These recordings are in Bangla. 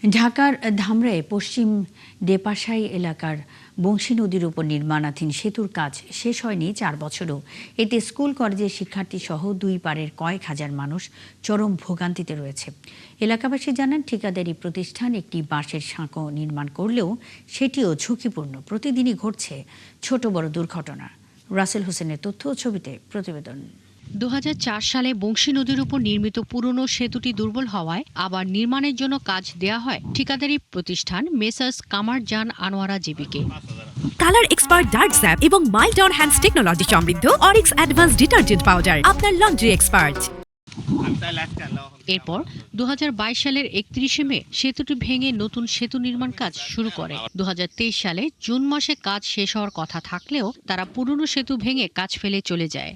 ঢাকার ধামরায়ে পশ্চিম ডেপাশাই এলাকার বংশী নদীর উপর নির্মাণাধীন সেতুর কাজ শেষ হয়নি ৪ বছরও। এতে স্কুল কলেজের শিক্ষার্থী সহ দুই পাড়ের কয়েক হাজার মানুষ চরম ভোগান্তিতে রয়েছে। এলাকাবাসী জানান, ঠিকাদারি প্রতিষ্ঠান একটি বাঁশের সাঁকো নির্মাণ করলেও সেটিও ঝুঁকিপূর্ণ। প্রতিদিনই ঘটছে ছোট বড় দুর্ঘটনা। রাসেল হোসেনের তথ্য ও ছবিতে প্রতিবেদন। ২০০৪ সালে বংশী নদীর উপর নির্মিত পুরনো সেতুটি দুর্বল হওয়ায় আবার নির্মাণের জন্য কাজ দেয়া হয় ঠিকাদারি প্রতিষ্ঠান মেসার্স কামারজান আনোয়ারা জিবিকে। কালার এক্সপার্ট ডার্ক স্যাপ এবং মাইল্ড অন হ্যান্ডস টেকনোলজি সমৃদ্ধ অরিক্স অ্যাডভান্স ডিটারজেন্ট পাউডার, আপনার লন্ড্রি এক্সপার্ট। এরপর ২০২২ সালের ৩১শে মে সেতুটি ভেঙে নতুন সেতু নির্মাণ কাজ শুরু করে। ২০২৩ সালে জুন মাসে কাজ শেষ হওয়ার কথা থাকলেও তারা পুরনো সেতু ভেঙে কাজ ফেলে চলে যায়।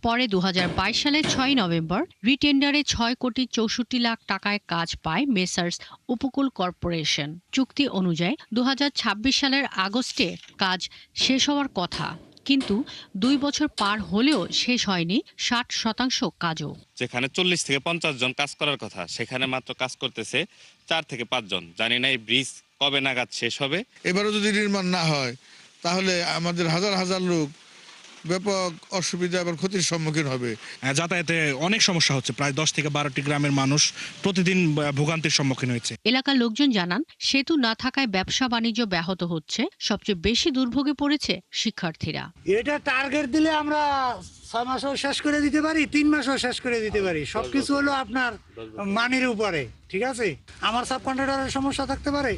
পরে ২০২২ সালের ৬ নভেম্বর রিটেন্ডারে ৬ কোটি ৬৪ লাখ টাকায় কাজ পায় মেসার্স উপকূল কর্পোরেশন। চুক্তি অনুযায়ী ২০২৬ সালের আগস্টে কাজ শেষ হওয়ার কথা, কিন্তু ২ বছর পার হলেও শেষ হয়নি ৬০% কাজও। যেখানে ৪০ থেকে ৫০ জন কাজ করার কথা, সেখানে মাত্র কাজ করতেছে ৪ থেকে ৫ জন। জানি না এই ব্রিজ কবে নাগাদ শেষ হবে। এবারও যদি নির্মাণ না হয় তাহলে আমাদের হাজার হাজার লোক ব্যাপক অসুবিধা এবং ক্ষতির সম্মুখীন হবে। যাতায়াতে অনেক সমস্যা হচ্ছে। প্রায় ১০ থেকে ১২টি গ্রামের মানুষ প্রতিদিন ভোগান্তির সম্মুখীন হয়েছে। এলাকার লোকজন জানান, সেতু না থাকায় ব্যবসা বাণিজ্য ব্যাহত হচ্ছে। সবচেয়ে বেশি দুর্ভোগে পড়েছে শিক্ষার্থীরা। এটা টার্গেট দিলে আমরা ৬ মাসও শেষ করে দিতে পারি, ৩ মাসও শেষ করে দিতে পারি। সবকিছু হলো আপনার মানির উপরে, ঠিক আছে। আমার সাব কন্ট্রাক্টরের সমস্যা থাকতে পারে,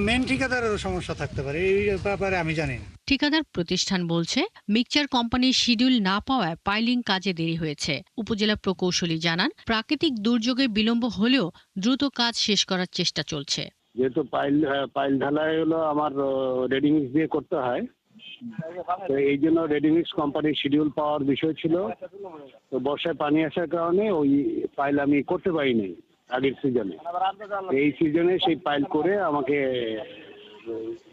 মেন ঠিকাদারেরও সমস্যা থাকতে পারে, এই ব্যাপারে আমি জানি না। ঠিকাদার প্রতিষ্ঠান বলছে, মিক্সচার কোম্পানির শিডিউল না পাওয়ায় পাইলিং কাজে দেরি হয়েছে। উপজেলা প্রকৌশলী জানান, প্রাকৃতিক দুর্যোগে বিলম্ব হলেও দ্রুত কাজ শেষ করার চেষ্টা চলছে। যেহেতু পাইল ঢালাই হলো আমার রেডি মিক্স দিয়ে করতে হয়, তো এই জন্য রেডি মিক্স কোম্পানির শিডিউল পাওয়ার বিষয় ছিল। তো বর্ষায় পানি আসার কারণে ওই পাইল আমি করতে পারিনি আগের সিজনে। এই সিজনে সেই পাইল করে আমাকে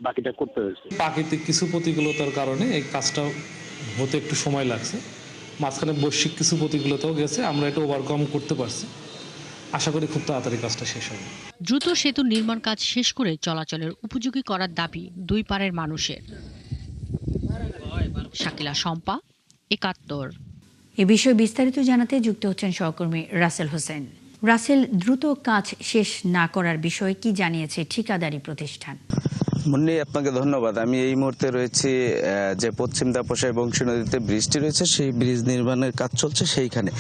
বাকিটা করতে হয়েছে। প্রাকৃতিক কিছু প্রতিকূলতার কারণে এই কাজটা হতে একটু সময় লাগছে। মাঝখানে বৈশ্বিক কিছু প্রতিকূলতাও গেছে, আমরা এটা ওভারকাম করতে পারছি। আশা করি খুব তাড়াতাড়ি কাজটা শেষ হবে। দ্রুত সেতু নির্মাণ কাজ শেষ করে চলাচলের উপযোগী করার দাবি দুই পাড়ের মানুষের। শাকিলা শম্পা, ৭১। এ বিষয়ে বিস্তারিত জানাতে যুক্ত হচ্ছেন সহকর্মী রাসেল হোসেন। রাসেল, দ্রুত কাজ শেষ না করার বিষয়ে কি জানিয়েছে ঠিকাদারি প্রতিষ্ঠান? মুন্নি, আপনাকে ধন্যবাদ। আমি এই মুহূর্তে রয়েছি যে পশ্চিম দাপসাই বংশী নদীতে ব্রিজটি রয়েছে, সেই ব্রিজ নির্মাণের কাজ চলছে সেইখানে।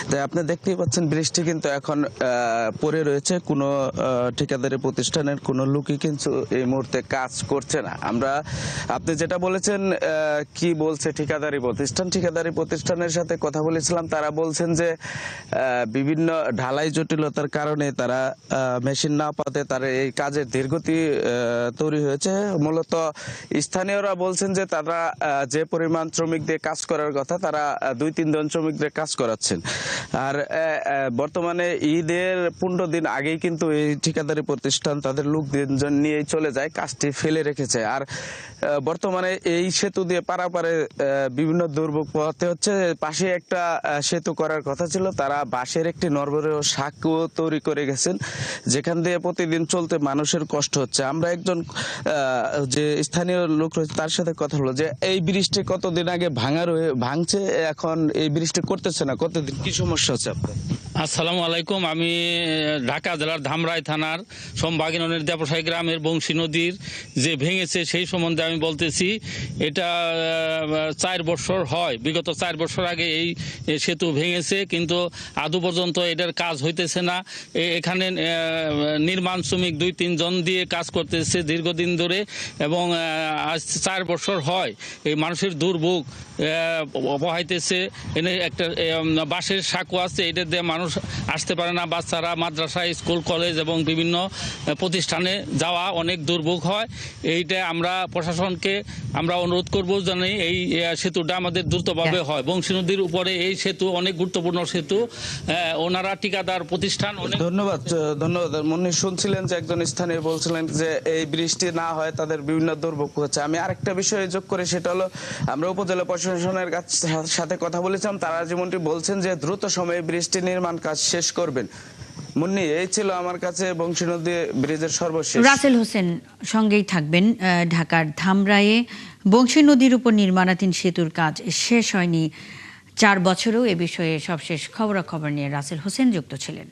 তাই আপনি দেখতেই পাচ্ছেন ব্রিজটি কিন্তু এখন পড়ে রয়েছে। কোনো ঠিকাদারি প্রতিষ্ঠানের কোনো লোকই কিন্তু এই মুহূর্তে কাজ করছে না। আপনি যেটা বলেছেন কি বলছে ঠিকাদারি প্রতিষ্ঠানের সাথে কথা বলেছিলাম। তারা বলছেন যে বিভিন্ন ঢালাই জটিলতার কারণে তারা মেশিন না পাতে তারা এই কাজের ধীরগতি তৈরি হয়েছে। মূলত স্থানীয়রা বলছেন যে তারা যে পরিমাণ শ্রমিক দিয়ে কাজ করার কথা, তারা ২-৩ জন শ্রমিক দিয়ে কাজ করাচ্ছেন। আর বর্তমানে ঈদের ১৫ দিন আগেই কিন্তু এই ঠিকাদারি প্রতিষ্ঠান তাদের লোকজন নিয়েই চলে যায়, কাজটি ফেলে রেখেছে। আর বর্তমানে এই সেতু দিয়ে পারাপারে বিভিন্ন দুর্ভোগ পোহাতে হচ্ছে। পাশে একটা সেতু করার কথা ছিল, তারা বাঁশের একটি নরবরেহ সাঁকো তৈরি করে গেছেন, যেখান দিয়ে প্রতিদিন চলতে মানুষের কষ্ট হচ্ছে। আমরা একজন যে স্থানীয় লোক রয়েছে তার সাথে কথা হলো যে এই ব্রিজটি কতদিন আগে ভাঙছে, এখন এই ব্রিজটি করতেছে না, কতদিন, কি সমস্যা হচ্ছে আপনার? আসসালামু আলাইকুম। আমি ঢাকা জেলার ধামরাই থানার সোমবাগী নদীর দেপসাই গ্রামের বংশী নদীর যে ভেঙেছে সেই সম্বন্ধে আমি বলতেছি। এটা ৪ বছর হয়, বিগত ৪ বছর আগে এই সেতু ভেঙেছে, কিন্তু আদৌ পর্যন্ত এটার কাজ হইতেছে না। এখানে নির্মাণ শ্রমিক ২-৩ জন দিয়ে কাজ করতেছে দীর্ঘদিন ধরে, এবং আজ ৪ বছর হয় এই মানুষের দুর্ভোগ পোহাইতেছে। এনে একটা বাঁশের সাঁকো আছে, এটা দিয়ে মানুষ আসতে পারে না। বাচ্চারা মাদ্রাসা, স্কুল, কলেজ এবং বিভিন্ন প্রতিষ্ঠানে যাওয়া অনেক দুর্ভোগ হয়। এইটা আমরা প্রশাসনকে অনুরোধ করবো যেন এই সেতুটা আমাদের দ্রুতভাবে হয়। বংশী নদীর উপরে এই সেতু অনেক গুরুত্বপূর্ণ সেতু। ওনারা ঠিকাদার প্রতিষ্ঠান। ধন্যবাদ। মুন্নি, শুনছিলেন যে একজন স্থানীয় বলছিলেন যে এই বৃষ্টি না হয় তাদের বিভিন্ন দুর্ভোগ হচ্ছে। আমি আরেকটা বিষয়ে যোগ করে, সেটা হলো আমরা উপজেলা প্রশাসনের সাথে কথা বলেছিলাম। তারা যেমনটি বলছেন যে দ্রুত সময়ে বৃষ্টি নির্মাণ কাজ শেষ করবেন। মুন্নি, এই ছিল আমার কাছে বংশী নদী ব্রিজের সর্বশেষ। রাসেল হোসেন সঙ্গেই থাকবেন। ঢাকার ধামরায়ে বংশী নদীর উপর নির্মাণাধীন সেতুর কাজ শেষ হয়নি 4 বছরেও। এ বিষয়ে সবশেষ খবরাখবর নিয়ে রাসেল হোসেন যুক্ত ছিলেন।